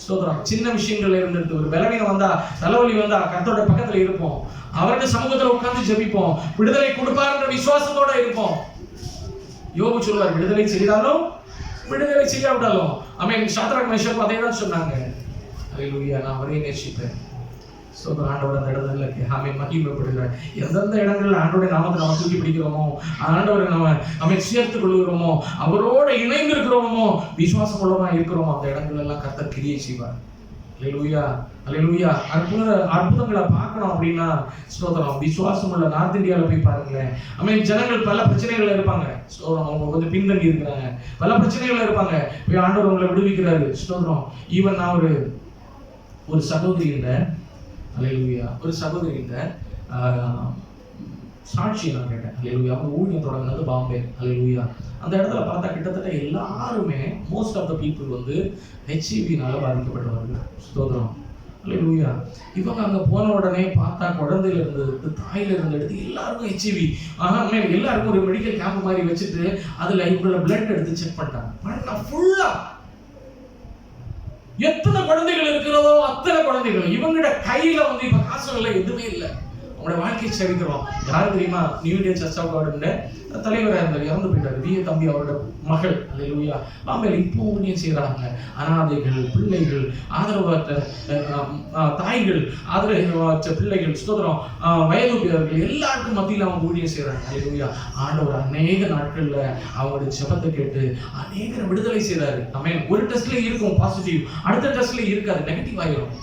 ஸ்தோத்திரம். சின்ன விஷயங்கள்ல இருந்து ஒரு பலவீனம் வந்தா, தலைவலி வந்தா கர்த்தருடைய பக்கத்துல இருப்போம், அவருடைய சமூகத்துல உட்கார்ந்து ஜெபிப்போம், விடுதலை கொடுப்பார்ன்ற விசுவாசத்தோட இருப்போம். யோபு சொல்வார், விடுதலை செய்தாலும் விடுதலை செய்யாவிட்டாலும் ஆமென். சாத்ராக் மேஷாக் அதே தான் சொன்னாங்க. ஹalleluya. நான் அவரை நேசிப்பேன். ஸ்தோத்திரம். ஆண்டவர் அந்த இடத்துல ஆமென் மகிமைப்படுகிறார். எந்தெந்த இடங்கள்ல ஆண்டவருடைய நாமத்தை நம்ம தூக்கி பிடிக்கிறோமோ, ஆண்டவரை நம்ம ஆமென் சேர்த்துக் கொள்கிறோமோ, அவரோட இணைந்து இருக்கிறோமோ, விசுவாசம் உள்ளவா இருக்கிறோமோ, அந்த இடங்கள் எல்லாம் கர்த்தர் கிரியை செய்வார். ஹalleluya. ஹalleluya. அற்புதங்களை பார்க்கணும் அப்படின்னா ஸ்தோத்திரம், விசுவாசம் உள்ள நார்த் இந்தியாவில் போய் பாருங்களேன். ஆமென். ஜனங்கள் பல பிரச்சனைகள் இருப்பாங்க. ஸ்தோத்திரம். அவங்க கொஞ்சம் பின்தங்கி இருக்கிறாங்க, பல பிரச்சனைகள் இருப்பாங்க. போய் ஆண்டவர் உங்களை விடுவிக்கிறாரு. ஸ்தோத்திரம். ஈவன் நான் ஒரு சகோதரியில, ஹalleluya, ஒரு சகோதரியில சாட்சி நான் கேட்டேன். ஹalleluya. அவங்க ஊழியம் தொடங்கினது பாம்பே. ஹalleluya. அந்த இடத்துல பார்த்தா கிட்டத்தட்ட எல்லாருமே, மோஸ்ட் ஆஃப் த பீப்புள் ஹெச்ஐவினால பாதிக்கப்பட்டவர்கள். ஸ்தோத்திரம். ஹalleluya. இவங்க அங்க போன உடனே பார்த்தா குழந்தையில இருந்து தாயில இருந்து எடுத்து எல்லாருக்கும் ஹெச்ஐவி. எல்லாருக்கும் ஒரு மெடிக்கல் கேம்ப் மாதிரி வச்சுட்டு அதுல இவங்களோட பிளட் எடுத்து செக் பண்ணிட்டாங்க. ஃபுல்லா எத்தனை குழந்தைகள் இருக்கிறதோ அத்தனை குழந்தைகள். இவங்களோட கையில இப்ப காசு இல்லை, எதுவுமே இல்லை. அவங்களோட வாழ்க்கையை சரிக்கிறோம். யாரு தெரியுமா? New Indian church of God தலைவராக இருந்தார், இறந்து போயிட்டாரு. வி தம்பி அவரோட மகள். ஹalleluya. பாம்பேல இப்போ ஊழியம் செய்யறாங்க. அனாதைகள், பிள்ளைகள், ஆதரவற்ற தாய்கள், ஆதரவற்ற பிள்ளைகள், ஸ்தோத்திரம், வயதுடையவர்கள் எல்லாருக்கும் மத்தியில் அவங்க ஊழியம் செய்யறாங்க. ஹalleluya. ஆண்டவர் அநேக நாட்கள்ல அவங்களுடைய ஜெபத்தை கேட்டு அநேகரை விடுதலை செய்றாரு. ஆமென். ஒரு டெஸ்ட்ல இருக்கும் பாசிட்டிவ், அடுத்த டெஸ்ட்ல இருக்காது, நெகட்டிவ் ஆயிரும்.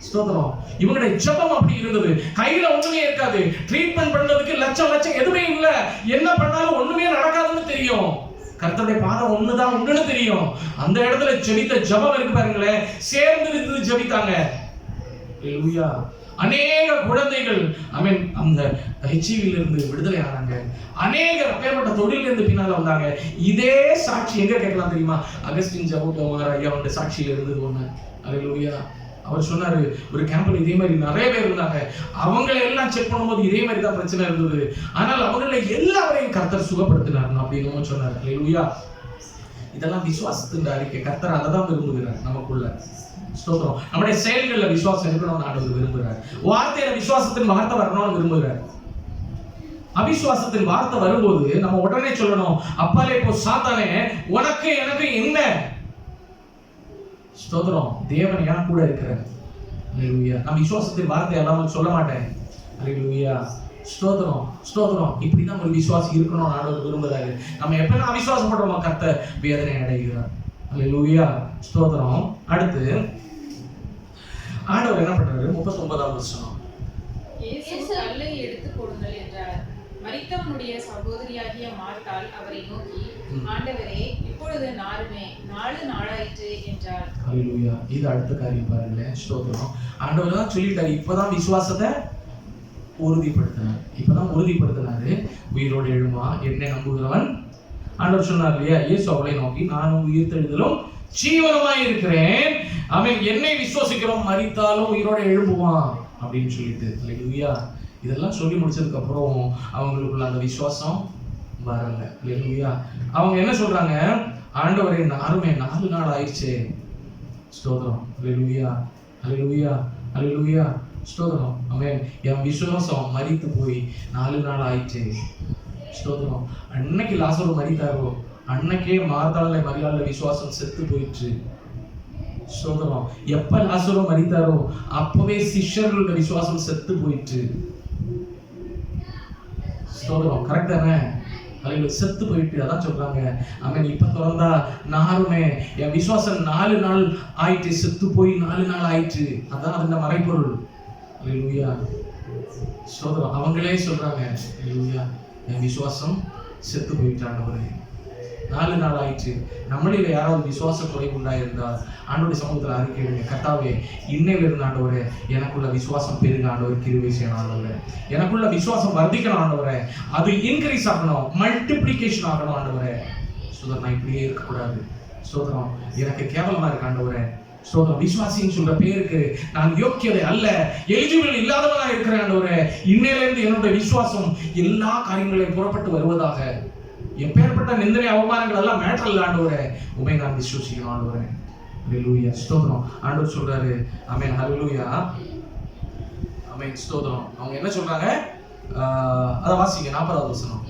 ஸ்தோத்திரம். இவங்களுடைய ஜெபம் அப்படி இருந்தது. கையில ஒண்ணுமே இருக்காது, ட்ரீட்மெண்ட் பண்றதுக்கு லட்சம் எதுவுமே இல்ல, என்ன பண்ணாலும் ஒண்ணுமே நடக்காதுன்னு தெரியும். கர்த்தருடைய பாதம் ஒண்ணுதான் உண்டுன்னு தெரியும். அந்த இடத்துல ஜெபித்த ஜெபம் இருக்கு பாருங்களேன், சேர்ந்து இருந்து ஜெபித்தாங்க. ஹல்லேலூயா. அநேக குழந்தைகள் அந்த ஹெச்ஐவில இருந்து விடுதலை ஆனாங்க. அநேக அப்பேற்பட்ட தொழில இருந்து பின்னால வந்தாங்க. இதே சாட்சி எங்க கேட்கலாம் தெரியுமா? அகஸ்டின் ஜவுட்டோமார் ஐயாவோட சாட்சியில இருந்தது ஒண்ணு. ஹல்லேலூயா. அவர் சொன்னாரு, ஒரு கேம்ப்ல இதே மாதிரி நிறைய பேர் இருந்தாங்க. அவங்களை எல்லாம் செக் பண்ணும்போது இதே மாதிரி தான் பிரச்சனை இருந்தது. ஆனால் அவங்களை எல்லாரையும் கர்த்தர் சுகப்படுத்தினார் அப்படின்னு சொன்னார். ஹல்லேலூயா. இதெல்லாம் விசுவாசத்தின் அறிக்கை. கர்த்தர் அதை தான் விரும்புகிறார் நமக்குள்ள. ஸ்தோத்திரம். நம்முடைய செயல்கள்ல விசுவாசம் இருக்கணும்னு ஆண்டவர் விரும்புகிறார். வார்த்தையில விசுவாசத்தின் வார்த்தை வரணும்னு விரும்புகிறார். அவிசுவாசத்தின் வார்த்தை வரும்போது நம்ம உடனே சொல்லணும், அப்பாலே போ சாத்தானே, உனக்கு எனக்கு என்ன? ஸ்தோத்திரம். தேவன் எனக்கு கூட இருக்கிறார். ஹல்லேலூயா. நான் விசுவாசத்தின் வார்த்தை எல்லாம் சொல்ல மாட்டேன். ஹல்லேலூயா. ஸ்தோத்திரம். ஸ்தோத்திரம். இப்படிதான் ஒரு விசுவாசி இருக்கணும்னு ஆண்டவர் விரும்புகிறாரு. நம்ம எப்ப அவிசுவாசம் பண்றோமோ கர்த்தர் வேதனை அடைகிறார். ஹல்லேலூயா. ஸ்தோத்திரம். அடுத்து ஆண்டவர் என்ன பண்றாரு? 39ஆம் வசனம். இயேசு கல்லை எடுத்து போடுங்கள் என்றார். மரித்தவனுடைய சகோதரியாகிய மார்த்தாள் அவரை நோக்கி, ஆண்டவரே, இப்பொழுது 4 நாளாயிற்று என்றார். ஹல்லேலூயா. இது அடுத்த காரியம் பாருங்களேன். ஸ்தோத்திரம். ஆண்டவர் தான் சொல்லிட்டாரு, இப்பதான் விசுவாசத்தை உறுதிப்படுத்தினாரு. உயிரோடு எழுமா என்னை நம்புகிறவன். ஆண்டவர் சொன்னார் இல்லையா, இயேசு அவளை நோக்கி, நான் உயிர்த்தெழுதலும் ஜீவனுமாய் இருக்கிறேன், அவன் என்னை விசுவாசிக்கிறோம் மரித்தாலும் உயிரோட எழும்புவான் அப்படின்னு சொல்லிட்டு. ஹல்லேலூயா. இதெல்லாம் சொல்லி முடிச்சதுக்கு அப்புறம் அவங்களுக்குள்ள அந்த விசுவாசம் வரல. ஹல்லேலூயா. அவங்க என்ன சொல்றாங்க? ஆண்டவரே, 4 நாள் ஆயிடுச்சு. ஸ்தோத்திரம். ஹல்லேலூயா. ஹல்லேலூயா. ஹல்லேலூயா. ஸ்தோத்திரம். ஆமென். என் விசுவாசம் மரித்து போய் 4 நாள் ஆயிடுச்சு. ஸ்தோத்திரம். அன்னைக்கு லாசரு மரித்தாரோ அன்னைக்கே மார்த்தாள மரியாள விசுவாசம் செத்து போயிடுச்சு. ஸ்தோத்திரம். எப்ப லாசரு மரித்தாரோ அப்பவே சிஷ்யர்களோட விசுவாசம் செத்து போயிடுச்சு. ஸ்தோத்திரம். கரெக்ட் தானே? அவங்களுக்கு செத்து போயிட்டு. அதான் சொல்றாங்க, அவன் இப்ப திறந்தா நாருமே என் விசுவாசம் 4 நாள் ஆயிட்டு, செத்து போய் 4 நாள் ஆயிட்டு. அதான் அந்த மறைப்பொருள். ஹல்லேலூயா. ஸ்தோத்திரம். அவங்களே சொல்றாங்க, ஹல்லேலூயா, என் விசுவாசம் செத்து போயிட்டாண்டவரே, 4 நாள் ஆயிடுச்சு. நம்மளில யாராவது விசுவாச குறைவு உண்டாயிருந்தால் ஆண்டவருடைய சமூகத்தில் அறிக்கையிடுங்க. கர்த்தாவே, இன்னையில இருந்து ஆண்டவரே எனக்குள்ள விசுவாசம் பெருக ஆண்டவர் கிருபை செய்யணும். ஆண்டவரே எனக்குள்ள விசுவாசம் வர்த்திக்கணும். ஆண்டவரே அது இன்க்ரீஸ் ஆகணும், மல்டிப்ளிகேஷன் ஆகணும். ஆண்டவரே ஸ்தோத்திரம். நான் இப்படியே இருக்கக்கூடாது. ஸ்தோத்திரம். எனக்கு கேவலமா இருக்கு ஆண்டவரே. ஸ்தோத்திரம். விசுவாசின்னு சொல்ற பேருக்கு நான் யோக்கியதை அல்ல, எலிஜிபிள் இல்லாதவனா இருக்கிறேன். ஆண்டவரே இன்னையில இருந்து என்னுடைய விசுவாசம் எல்லா காரியங்களையும் புறப்பட்டு வருவதாக. எப்பேற்பட்ட நிந்தனை அவமானங்கள் எல்லாம் மேட்டர் இல்ல ஆண்டவரே, உண்மை நான் விசுவாசிக்கணும். ஆண்டவரே ஹல்லேலூயா. ஸ்தோத்திரம். ஆண்டவர் சொல்றாரு, ஆமென். ஹல்லேலூயா. ஆமென். ஸ்தோத்திரம். அவங்க என்ன சொல்றாங்க? அத வாசிங்க 40வது வசனம்.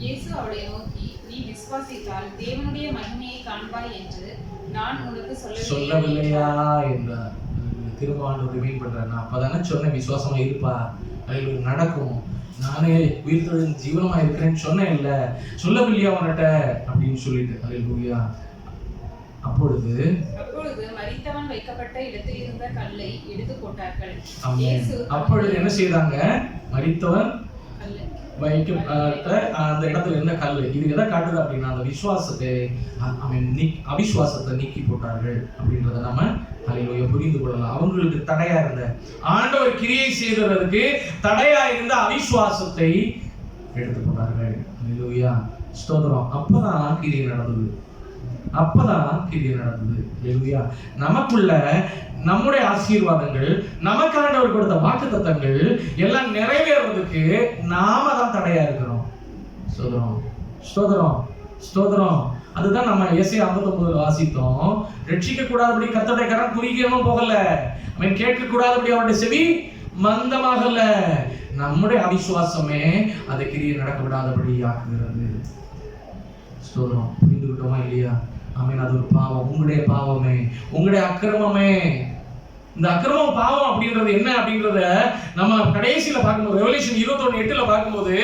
இயேசு அவளை நோக்கி, நீ விசுவாசித்தால் தேவனுடைய மகிமையை காண்பாய் என்று நான் உனக்கு சொல்லவில்லையா என்றார். திரும்ப ஆண்டவர் ரிமைண்ட் பண்றாரு, நான் அப்பதானே சொன்னேன் விசுவாசமா இருப்பா, ஹல்லேலூயா, நடக்கும், நானே உயிர்த்தெழுந்த ஜீவனமா இருக்கிறேன்னு சொன்னேன் இல்ல, சொல்லவில்லையா உன்கிட்ட அப்படின்னு சொல்லிட்டு. ஹல்லேலூயா. அப்பொழுது மரித்தவன் வைக்கப்பட்ட இடத்தில் இருந்த கல்லை எடுத்து போட்டார்கள். அப்பொழுது என்ன செய்தாங்க? மரித்தவன் வைக்கப்பட்ட அந்த இடத்துல இருந்த கல். இது எதை காட்டுது அப்படின்னா அந்த விசுவாசத்தை, அவிசுவாசத்தை நீக்கி போட்டார்கள் அப்படின்றத நம்ம ஹல்லேலூயா புரிந்து கொள்ளலாம். அவங்களுக்கு தடையா இருந்த, ஆண்டவர் கிரியை செய்ததற்கு தடையா இருந்த அவிசுவாசத்தை எடுத்து போட்டார்கள். ஹல்லேலூயா. ஸ்தோத்திரம். அப்பதான் கிரியை நடந்தது. ஹல்லேலூயா. நமக்குள்ள நம்முடைய ஆசீர்வாதங்கள், நமக்கு ஆண்டவர் கொடுத்த வாக்குத்தத்தங்கள் எல்லாம் நிறைவேறுவதற்கு நாம தான் தடையா இருக்கிறோம். ஸ்தோத்திரம். ஸ்தோத்திரம். ஸ்தோத்திரம். அதுதான் நம்ம எஸ்ஐயா 59 வாசித்தோம். ரட்சிக்க கூடாதபடி கர்த்தருடைய கரம் குறுகியவும் போகல, அவன் கேட்க கூடாதபடி அவருடைய செவி மந்தமாகல. நம்முடைய அவிசுவாசமே அதை கிரியை நடக்க விடாதபடி ஆக்குகிறது. ஸ்தோத்திரம். புரிந்துகிட்டோமா இல்லையா? ஆமென். அது ஒரு பாவம், உங்களுடைய பாவமே, உங்களுடைய அக்கிரமமே. இந்த அக்கிரமம் பாவம் அப்படின்றது என்ன அப்படின்றத நம்ம கடைசியில பார்க்கும்போது, ரெவல்யூஷன் 21:8 பார்க்கும்போது,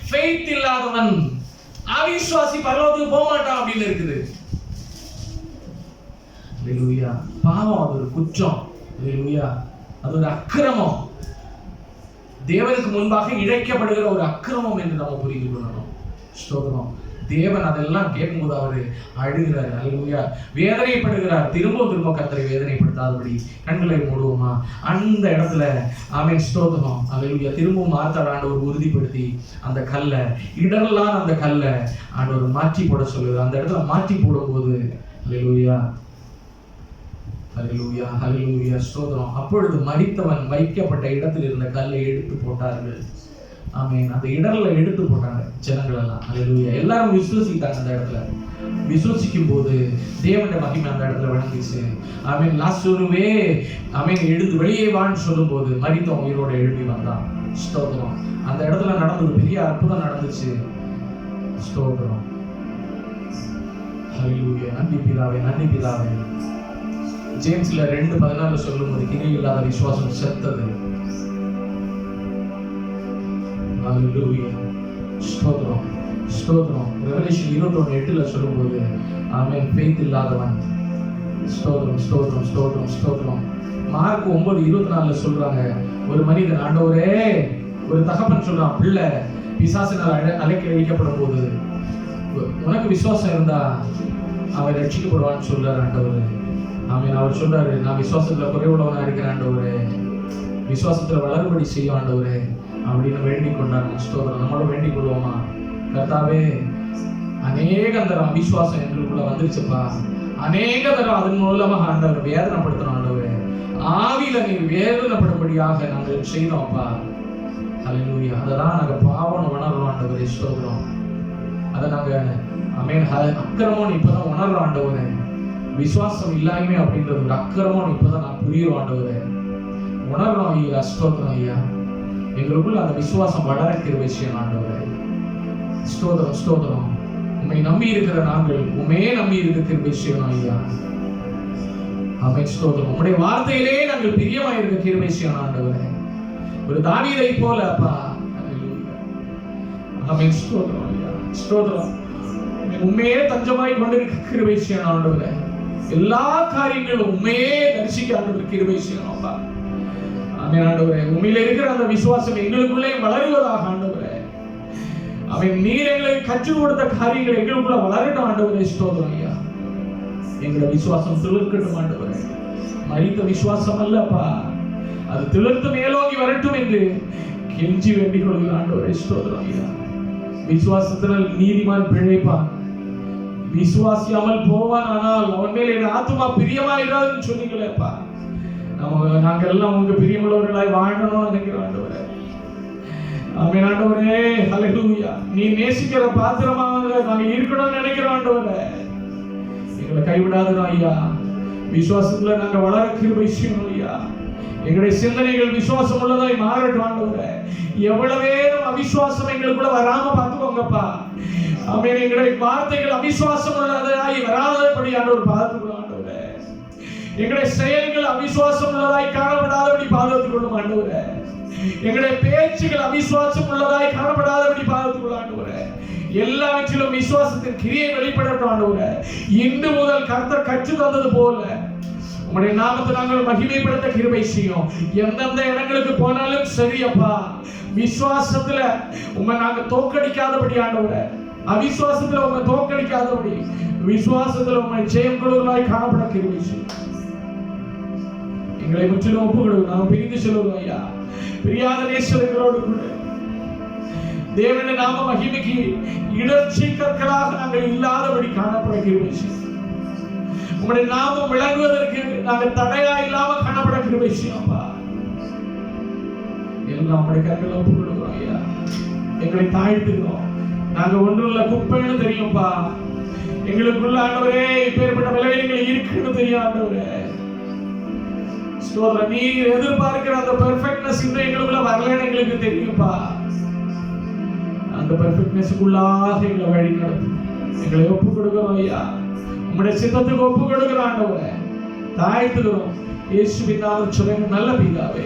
ஃபெய்த் இல்லாதவன், அவிசுவாசி பரலோகத்துக்கு போக மாட்டான் அப்படின்னு இருக்குது. ஹல்லேலூயா. பாவம் அது ஒரு குற்றம். ஹல்லேலூயா. அது ஒரு அக்கிரமம், தேவனுக்கு முன்பாக இழைக்கப்படுகிற ஒரு அக்கிரமம் என்று நம்ம புரிந்து கொள்ளணும். ஸ்தோத்திரம். தேவன் அதெல்லாம் கேட்கும்போது அவரு அழுகிறார். அல்லேலூயா. வேதனைப்படுகிறார். திரும்ப கர்த்தரை வேதனைப்படுத்தாதபடி கண்களை மூடுவோமா? அந்த இடத்துல ஆமென், ஸ்தோத்திரம். அல்லேலூயா. திரும்பவும் மார்த்தாள் ஆண்டவர் உறுதிப்படுத்தி அந்த கல்லை, இடரலான அந்த கல்லை ஆண்டவர் மாற்றி போட சொல்லுவார். அந்த இடத்துல மாற்றி போடும்போது அல்லேலூயா, அல்லேலூயா, அல்லேலூயா, ஸ்தோத்திரம். அப்பொழுது மரித்தவன் வைக்கப்பட்ட இடத்தில் இருந்த கல்லை எடுத்து போட்டார்கள். ஆமென். அந்த இடர்ல எடுத்து போட்டாங்க ஜனங்கள் எல்லாம். அல்லேலூயா. எல்லாரும் விசுவசித்தாங்க. அந்த இடத்துல விசுவசிக்கும் போது தேவனுடைய மகிமை அந்த இடத்துல விளங்கிச்சு. ஆமென். லாசருவே ஆமென் எழுந்து வெளியே வான்னு சொல்லும் போது மரித்தவன் உயிரோட எழுப்பி வந்தான். ஸ்தோத்திரம். அந்த இடத்துல நடந்தது பெரிய அற்புதம் நடந்துச்சு. ஸ்தோத்திரம். அல்லேலூயா. நன்றி பிதாவே, நன்றி பிதாவே. ஜேம்ஸ்ல 2:14 சொல்லும் போது கிரியை இல்லாத விசுவாசம் செத்தது. அல்லேலூயா. ஸ்தோத்திரம், ஸ்தோத்திரம். ரெவெலேஷன் 21:8 சொல்லும்போது ஆமென், ஃபெய்த் இல்லாதவன். ஸ்தோத்திரம், ஸ்தோத்திரம், ஸ்தோத்திரம், ஸ்தோத்திரம். மார்க் 9:24 சொல்றாங்க, ஒரு மனிதன் ஆண்டவரே, ஒரு தகப்பன் சொல்றான், பிள்ளை பிசாசினால் அழைக்கப்படும் போது உனக்கு விசுவாசம் இருந்தா அவன் ரட்சிக்கப்படுவான்னு சொல்றாரு ஆண்டவர். ஆமென். அவர் சொல்றாரு, நான் விசுவாசத்துல குறைவுள்ளவனா இருக்கிறேன் ஆண்டவரே, விசுவாசத்துல வளரும்படி செய்யும் ஆண்டவரே அப்படின்னு வேண்டிக் கொண்டாங்க. ஸ்தோத்திரம். நம்மளும் வேண்டிக் கொள்வோமா? கர்த்தாவே, அநேக தரம் அவிசுவாசம் எங்களுக்குள்ள வந்துருச்சுப்பா. அநேக தரம் அதன் மூலமாக ஆண்டவர் வேதனைப்படுத்தணும் ஆண்டவரே. ஆவியில நீர் வேதனைப்படும்படியாக நாங்கள் செய்தோம்ப்பா. அல்லேலூயா. அதெல்லாம் நாங்க பாவம் உணர்றோம் ஆண்டவரே. ஸ்தோத்திரம். அதை நாங்க ஆமென், அக்கிரமம் இப்பதான் உணர்றோம் ஆண்டவரே. விசுவாசம் இல்லாமே அப்படின்றது ஒரு அக்கிரமம் இப்பதான் நான் புரியுறோம் ஆண்டவரே. உணர்றோம் ஐயா. ஸ்தோத்திரம் ஐயா. எங்களுக்குள்ள அந்த விசுவாசம் வளர கிருபை செய்யணும் ஆண்டவரே. ஸ்தோத்திரம், ஸ்தோத்திரம். உம்மை நம்பி இருக்கிற நாங்கள் உம்மே நம்பி இருக்க கிருபை செய்யணும் ஐயா. ஆமென். ஸ்தோத்திரம். உம்முடைய வார்த்தையிலே நாங்கள் பிரியமாய் இருக்க கிருபை செய்யணும் ஆண்டவரே. ஒரு தாவீதை போல அப்பா. அல்லேலூயா. ஆமென். ஸ்தோத்திரம் ஐயா. ஸ்தோத்திரம். உம்மையே தஞ்சமாய் கொண்டிருக்க கிருபை செய்யணும் ஆண்டவரே. எல்லா காரியங்களும் உம்மையே தரிசிக்க ஆண்டவர் கிருபை செய்யணும் அப்பா. ஆமென் ஆண்டவரே. உம்மிலே இருக்கிற அந்த விசுவாசம் எங்களுக்குள்ளே வளருவதாக ஆண்டவரே. அவன் நீர் எங்களுக்கு கற்றுக் கொடுத்த காரியங்கள் எங்களுக்குள்ள வளரட்டும் ஆண்டவரே. ஸ்தோத்திரம் ஐயா. எங்களோட விசுவாசம் துளிர்க்கட்டும் ஆண்டவரே. மரித்த விசுவாசம் அல்லப்பா, அது துளிர்த்து மேலோங்கி வரட்டும் என்று கெஞ்சி வேண்டிக் கொள்கிறோம் ஆண்டவரே. ஸ்தோத்திரம் ஐயா. விசுவாசத்தினால் நீதிமான் பிழைப்பான், விசுவாசியாமல் போவான், ஆனால் அவன் மேல் என் ஆத்துமா பிரியமாயிராதுன்னு சொன்னீங்களேப்பா. நாங்கள் எல்லாம் உங்க பிரியமுள்ளவர்களாய் வாழணும்னு நினைக்கிறோம் ஆண்டவரே. ஆமென் ஆண்டவரே. அல்லேலூயா. நீ நேசிக்கிற பாத்திரமாக நாங்கள் இருக்கணும்னு நினைக்கிறோம் ஆண்டவரே. எங்களை கைவிடாதோம் ஐயா. விசுவாசத்துல நாங்க வளர கிருபை செய்யணும் ஐயா. எங்களுடைய சிந்தனைகள் விசுவாசம் உள்ளதாய் மாறட்டும் ஆண்டவரே. எவ்வளவே அவிசுவாசம் எங்களுக்குள்ள வராம பார்த்துக்கோங்கப்பா. ஆமென். எங்களுடைய வார்த்தைகள் அவிசுவாசம் உள்ளதாய் வராதபடி ஆண்டவர் பார்த்துக்கணும் ஆண்டவரே. எங்களுடைய செயல்கள் அவிசுவாசம் உள்ளதாய் காணப்படாதபடி பாதுகாத்துக் கொள்ளும் ஆண்டவரே. எங்களுடைய பேச்சுகள் அவிசுவாசம் உள்ளதாய் காணப்படாதபடி பாதுகாத்துக் கொள்ளும் ஆண்டவரே. எல்லாவற்றிலும் விசுவாசத்தின் கிரியை வெளிப்படட்டும் ஆண்டவரே. இன்று முதல் கர்த்தர் கற்றுத் தந்தது போல உம்முடைய நாமத்தை நாங்கள் மகிமைப்படுத்த கிருபை செய்யும். எந்தெந்த இடங்களுக்கு போனாலும் சரியப்பா, விசுவாசத்துல உம்மை நாங்க தோற்கடிக்காதபடி ஆண்டவரே, அவிசுவாசத்துல உம்மை தோற்கடிக்காதபடி விசுவாசத்துல உம்மை ஜெயம் கொள்வதாய் காணப்பட கிருபை செய்யும். எங்களை முற்றிலும் ஒப்பு கொடுங்க. நாங்கள் பிரிந்து செல்வோம் ஐயா. பிரியாத நேசர்களோடு கூட தேவனுடைய நாம மகிமைக்கு இடர்ச்சி கற்களாக நாங்கள் இல்லாதபடி காணப்பட கிருபை செய்யும். உங்களுடைய நாமம் விளங்குவதற்கு நாங்கள் தடையா இல்லாம காணப்பட கிருபை செய்யும்பா. எல்லாம் உங்களுடைய கண்களை ஒப்பு கொடுக்கிறோம் ஐயா. எங்களை தாழ்த்துகிறோம். நாங்க ஒன்றுள்ள குப்பைன்னு தெரியும்பா. எங்களுக்குள்ள ஆண்டவரே இப்பேற்பட்ட விளைவுகள் இருக்குன்னு தெரியும் ஆண்டவரே. ஸ்தோத்திரம். நீர் எதிர்பார்க்கிற அந்த பெர்ஃபெக்ட்னஸ் இன்னும் எங்களுக்குள்ள வரலன்னு எங்களுக்கு தெரியும்பா. அந்த பெர்ஃபெக்ட்னஸ்க்குள்ளாக எங்களை வழி நடத்தும். எங்களை ஒப்பு கொடுக்கிறோம் ஐயா. உம்முடைய சித்தத்துக்கு ஒப்பு கொடுக்கிறோம் ஆண்டவரே. தாழ்த்துகிறோம். இயேசுவின் நாமத்தில் சொல்லுங்க நல்ல பிதாவே.